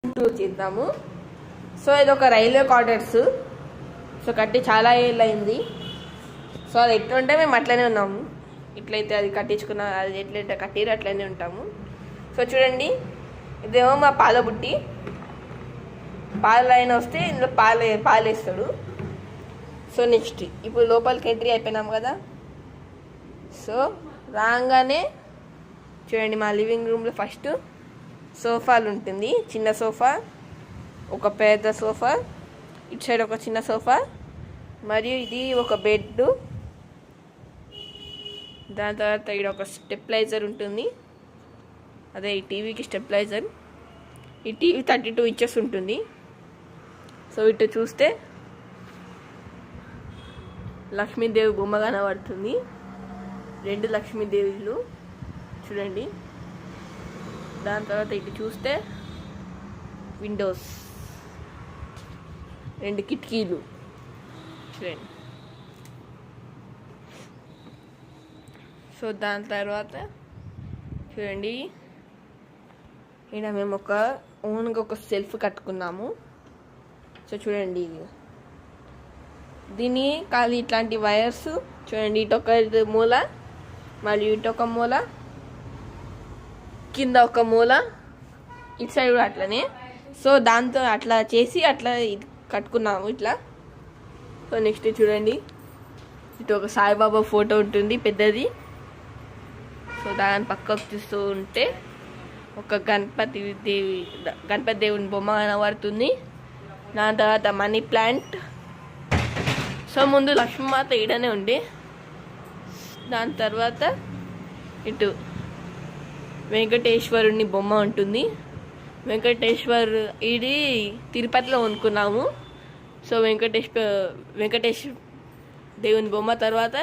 Tour చేద్దాము. So ఇది ఒక రైల్వే క్వార్టర్స్. సో కట్టి చాలా ఏళ్ళు అయింది. సో అది ఎట్లుంటే మేము అట్లనే ఉన్నాము. ఇట్లయితే అది కట్టించుకున్న అది ఎట్లయితే కట్టిరు అట్లనే ఉంటాము. సో చూడండి, ఇదేమో మా పాల బుట్టి. పాలు అయిన వస్తే ఇందులో పాలు వేస్తాడు. సో నెక్స్ట్ ఇప్పుడు లోపలికి ఎంట్రీ అయిపోయినాం కదా. సో రాగానే చూడండి, మా లివింగ్ రూమ్లో ఫస్ట్ సోఫాలు ఉంటుంది. చిన్న సోఫా, ఒక పెద్ద సోఫా, ఇటు సైడ్ ఒక చిన్న సోఫా, మరియు ఇది ఒక బెడ్. దాని తర్వాత ఇక్కడ ఒక స్టెప్లైజర్ ఉంటుంది, అదే ఈ టీవీకి స్టెప్లైజర్. ఈ టీవీ 32 ఇంచెస్ ఉంటుంది. సో ఇటు చూస్తే లక్ష్మీదేవి బొమ్మ కనబడుతుంది. 2 లక్ష్మీదేవిలు చూడండి. దాని తర్వాత ఇటు చూస్తే విండోస్, 2 కిటికీలు చూడండి. సో దాని తర్వాత చూడండి, ఇక్కడ మేము ఓన్గా ఒక సెల్ఫ్ కట్టుకున్నాము. సో చూడండి, దీన్ని కాదు ఇట్లాంటి వైర్స్ చూడండి, ఇటొక మూల మరియు ఇటొక మూల, కింద ఒక మూల, ఇటు సైడ్ కూడా అట్లనే. సో దాంతో అట్లా చేసి అట్లా కట్టుకున్నాము ఇట్లా. సో నెక్స్ట్ చూడండి, ఇటు ఒక సాయిబాబా ఫోటో ఉంటుంది పెద్దది. సో దాని పక్కకు చూస్తూ ఉంటే ఒక గణపతి దేవుని బొమ్మ కనబడుతుంది. దాని తర్వాత మనీ ప్లాంట్. సో ముందు లక్ష్మీమాత ఈడనే ఉండి, దాని తర్వాత ఇటు వెంకటేశ్వరుని బొమ్మ ఉంటుంది. ఇది తిరుపతిలో కొనుక్కున్నాము. సో వెంకటేష్ దేవుని బొమ్మ తర్వాత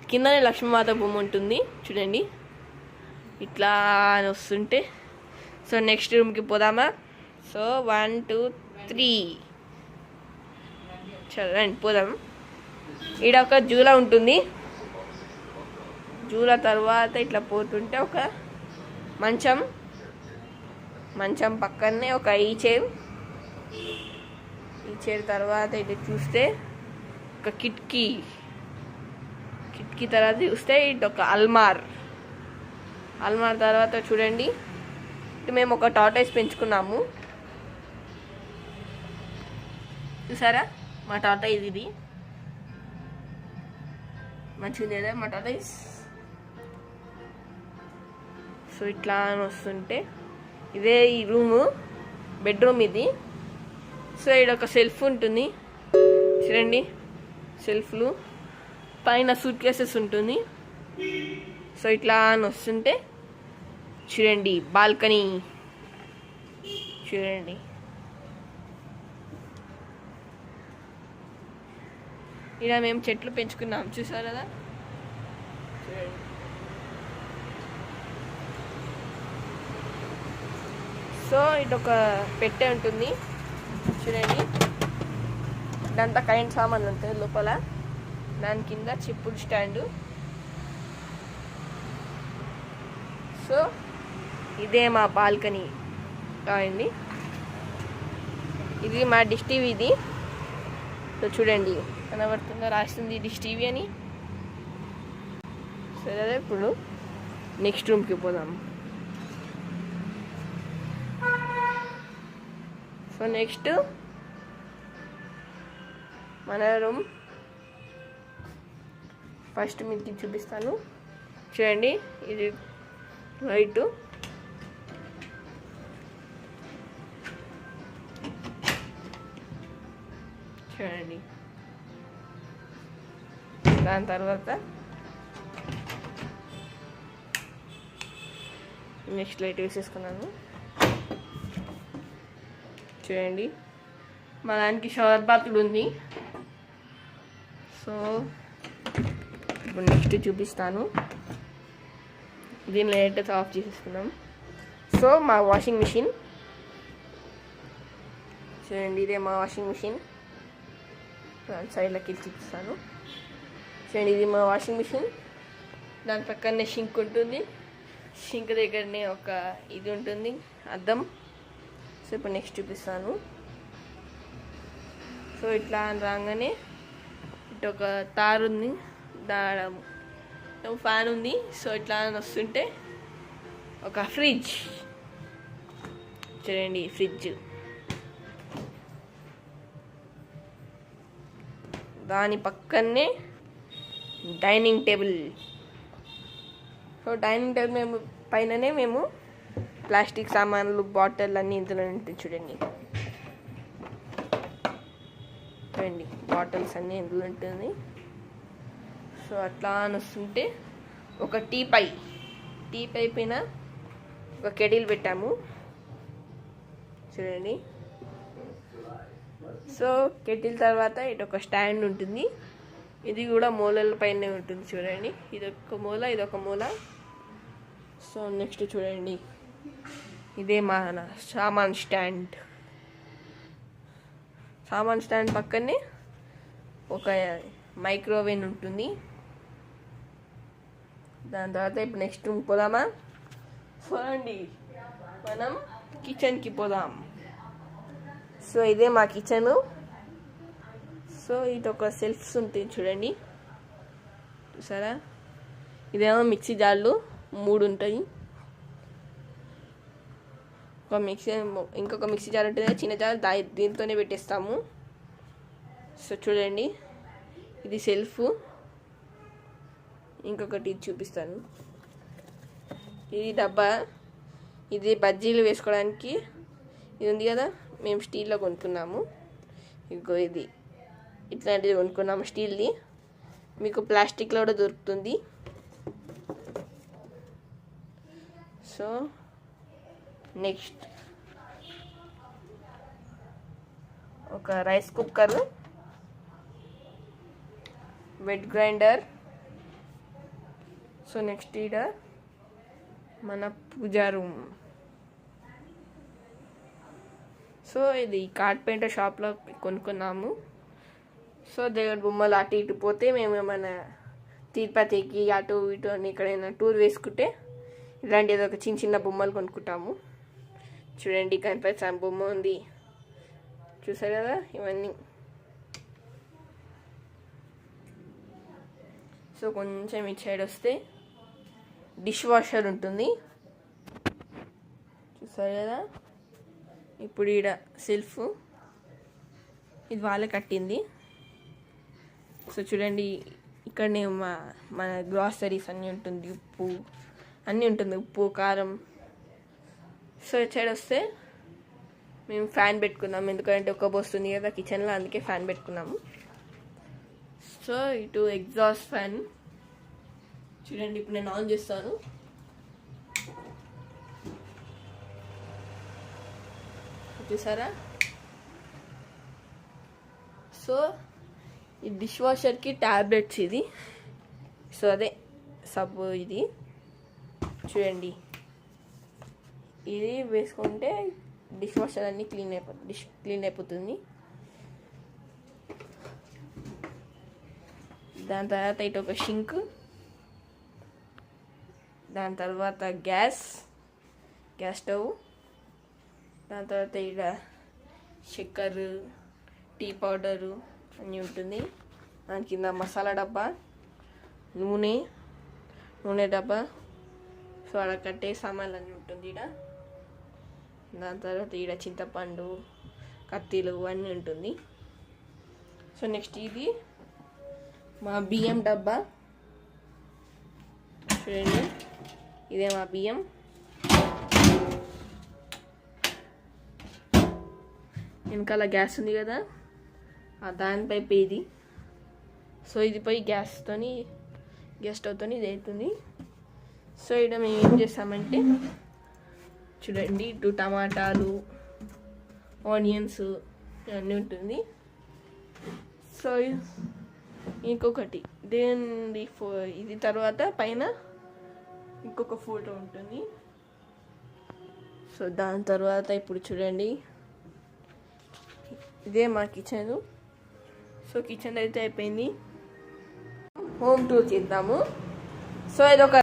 కిందనే లక్ష్మీమాత బొమ్మ ఉంటుంది చూడండి, ఇట్లా అని వస్తుంటే. సో నెక్స్ట్ రూమ్కి పోదామా? సో 1 2 3 చదవండి, పోదాం. ఈడ ఒక జూల ఉంటుంది. జూల తర్వాత ఇట్లా పోతుంటే ఒక మంచం పక్కనే ఒక ఈ చైర్ తర్వాత ఇటు చూస్తే ఒక కిటికీ తర్వాత చూస్తే ఇటు ఒక అల్మార్ తర్వాత చూడండి, ఇటు మేము ఒక టార్టాయిస్ పెంచుకున్నాము. చూసారా మా టార్టాయిస్, ఇది మంచిగా లేదా మా టార్టాయిస్. సో ఇట్లా అని వస్తుంటే ఇదే ఈ బెడ్రూమ్ ఇది. సో ఇక్కడ ఒక సెల్ఫ్ ఉంటుంది చూడండి, సెల్ఫ్లు పైన సూట్ కేసెస్ ఉంటుంది. సో ఇట్లా అని వస్తుంటే చూడండి, బాల్కనీ చూడండి. ఇలా మేము చెట్లు పెంచుకున్నాం, చూసారు కదా చూడండి. సో ఇటు ఒక పెట్టె ఉంటుంది చూడండి, ఇదంతా కరెంట్ సామాన్లు ఉంటుంది లోపల. దాని కింద చెప్పులు స్టాండు. సో ఇదే మా బాల్కనీ కావండి. ఇది మా డిష్ టీవీ ఇది. సో చూడండి కనబడుతుందో, రాస్తుంది డిష్ టీవీ అని. సరే ఇప్పుడు నెక్స్ట్ రూమ్కి పోదాం. సో నెక్స్ట్ మన రూమ్ ఫస్ట్ మీకు చూపిస్తాను చూడండి. ఇది వైట్, చూడండి. దాని తర్వాత నెక్స్ట్ లైట్ వేసేసుకున్నాను చూడండి. మా దానికి షవర్ బాత్ ఉంది. సో ఇప్పుడు నెక్స్ట్ చూపిస్తాను. దీని లైట్ ఆఫ్ చేసేసుకున్నాం. సో మా వాషింగ్ మిషన్ చూడండి, ఇదే మా వాషింగ్ మిషన్. సైడ్లోకి చూపిస్తాను చూడండి, ఇది మా వాషింగ్ మిషన్. దాని పక్కనే షింక్ ఉంటుంది. షింక్ దగ్గరనే ఒక ఇది ఉంటుంది, అద్దం. సో ఇప్పుడు నెక్స్ట్ చూపిస్తాను. సో ఇట్లా రాగానే ఇటు ఒక తారు ఉంది, దాడం ఫ్యాన్ ఉంది. సో ఇట్లా వస్తుంటే ఒక ఫ్రిడ్జ్ చూడండి, ఫ్రిడ్జ్. దాని పక్కనే dining table. So dining table పైననే మేము ప్లాస్టిక్ సామాన్లు, బాటిల్ అన్నీ ఇందులో ఉంటుంది చూడండి. చూడండి బాటిల్స్ అన్నీ ఇందులో ఉంటుంది. సో అట్లా వస్తుంటే ఒక టీ పై పైన ఒక కెటిల్ పెట్టాము చూడండి. సో కెటిల్ తర్వాత ఇటు ఒక స్టాండ్ ఉంటుంది, ఇది కూడా మూలల పైనే ఉంటుంది చూడండి. ఇదొక మూల, ఇదొక మూల. సో నెక్స్ట్ చూడండి, ఇదే మన సామాన్ స్టాండ్. సామాన్ స్టాండ్ పక్కనే ఒక మైక్రోవేవ్ ఉంటుంది. దాని తర్వాత ఇప్పుడు నెక్స్ట్ పోదామా? చూడండి, మనం కిచెన్కి పోదాం. సో ఇదే మా కిచెను. సో ఇది ఒక సెల్ఫ్స్ ఉంటుంది చూడండి, చూసారా? ఇదేమో మిక్సీ జార్లు 3 ఉంటాయి. ఇంకొక మిక్సీ జార్ ఉంటుంది, చిన్న జార్, దీంతోనే పెట్టేస్తాము. సో చూడండి, ఇది సెల్ఫ్. ఇంకొకటి ఇది చూపిస్తాను, ఇది డబ్బా. ఇది బజ్జీలు వేసుకోవడానికి ఇది ఉంది కదా, మేము స్టీల్లో కొనుక్కున్నాము. ఇదిగో ఇది ఇట్లాంటిది కొనుక్కున్నాము స్టీల్ది, మీకు ప్లాస్టిక్లో కూడా దొరుకుతుంది. సో నెక్స్ట్ ఒక rice cooker, wet grinder. So next ఈడ మన పూజా రూమ్. సో ఇది కార్పెంటర్ షాప్లో కొనుక్కున్నాము. సో దేవుడి బొమ్మలు అటు ఇటు పోతే మేము ఏమైనా తిరుపతికి అటు ఇటు అని ఎక్కడైనా టూర్ వేసుకుంటే ఇలాంటి ఏదో ఒక చిన్న బొమ్మలు కొనుక్కుంటాము. చూడండి, గణపతి స్వామి బొమ్మ ఉంది, చూసారు కదా ఇవన్నీ. సో కొంచెం ఇటు సైడ్ వస్తే డిష్ వాషర్ ఉంటుంది, చూసారు కదా. ఇప్పుడు ఈడ సెల్ఫ్, ఇది వాళ్ళే కట్టింది. సో చూడండి, ఇక్కడనే మన గ్రాసరీస్ అన్నీ ఉంటుంది, ఉప్పు అన్నీ ఉంటుంది, ఉప్పు, కారం. సో ఇటు సైడ్ వస్తే మేము ఫ్యాన్ పెట్టుకున్నాము, ఎందుకంటే ఒక్క వస్తుంది కదా కిచెన్లో, అందుకే ఫ్యాన్ పెట్టుకున్నాము. సో ఇటు ఎగ్జాస్ట్ ఫ్యాన్ చూడండి, ఇప్పుడు నేను ఆన్ చేస్తాను. చూసారా? సో ఈ డిష్ వాషర్కి ట్యాబ్లెట్స్ ఇది. సో అదే సబ్బు ఇది చూడండి, ఇది వేసుకుంటే డిష్ వాషర్ అన్నీ క్లీన్ అయిపోతుంది. దాని తర్వాత ఇటు ఒక షింక్, దాని తర్వాత గ్యాస్ స్టవ్, దాని తర్వాత ఇక్కడ చక్కెర, టీ పౌడరు అన్నీ ఉంటుంది. దాని కింద మసాలా డబ్బా, నూనె డబ్బా. సో అక్కడ కట్టే సామాన్లు అన్నీ ఉంటుంది ఇక్కడ. దాని తర్వాత ఇక్కడ చింతపండు, కత్తిలు అన్నీ ఉంటుంది. సో నెక్స్ట్ ఇది మా బియ్యం డబ్బా చూడండి, ఇదే మా బియ్యం. వెనకాల గ్యాస్ ఉంది కదా, దానిపై ఇది. సో ఇది పోయి గ్యాస్ స్టవ్తోని ఇది అవుతుంది. సో ఇక్కడ మేము ఏం చేస్తామంటే చూడండి, ఇటు టమాటాలు, ఆనియన్స్ అన్నీ ఉంటుంది. సో ఇంకొకటి ఇది తర్వాత పైన ఇంకొక ఫోటో ఉంటుంది. సో దాని తర్వాత ఇప్పుడు చూడండి, ఇదే మా కిచెన్. సో కిచెన్ అయితే అయిపోయింది, హోమ్ టూర్ చేద్దాము. సో ఇదొక